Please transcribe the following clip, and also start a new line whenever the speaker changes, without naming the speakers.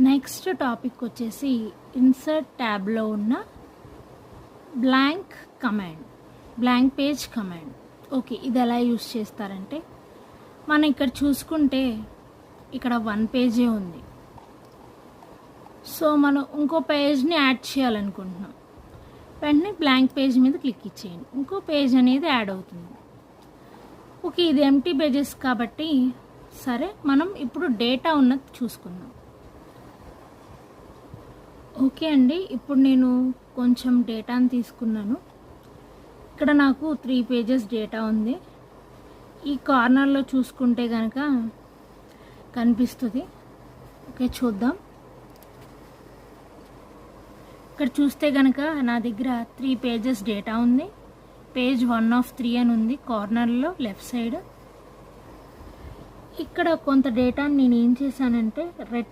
Next topic వచ్చేసి insert ట్యాబ్లో ఉన్న blank command, blank page command. Okay, ఇది ఎలా యూస్ చేస్తారంటే మనం ఇక్కడ చూసుకుంటే ఇక్కడ 1 పేజే ఉంది. సో మనం ఇంకో పేజ్ని యాడ్ చేయాలనుకుంటున్నాం. వెంటనే బ్లాంక్ పేజ్ మీద క్లిక్ ఇచ్చేయండి, ఇంకో పేజ్ అనేది యాడ్ అవుతుంది. ఓకే, ఇది ఎంటీ పేజెస్ కాబట్టి సరే మనం ఇప్పుడు డేటా ఉన్నది చూసుకుందాం. ఓకే అండి, ఇప్పుడు నేను కొంచెం డేటాను తీసుకున్నాను. ఇక్కడ నాకు 3 పేజెస్ డేటా ఉంది. ఈ కార్నర్లో చూసుకుంటే కనుక కనిపిస్తుంది. ఓకే, చూద్దాం. ఇక్కడ చూస్తే కనుక నా దగ్గర 3 పేజెస్ డేటా ఉంది. పేజ్ 1 of 3 అని ఉంది కార్నర్లో లెఫ్ట్ సైడ్. ఇక్కడ కొంత డేటాని నేను ఏం చేశానంటే రెడ్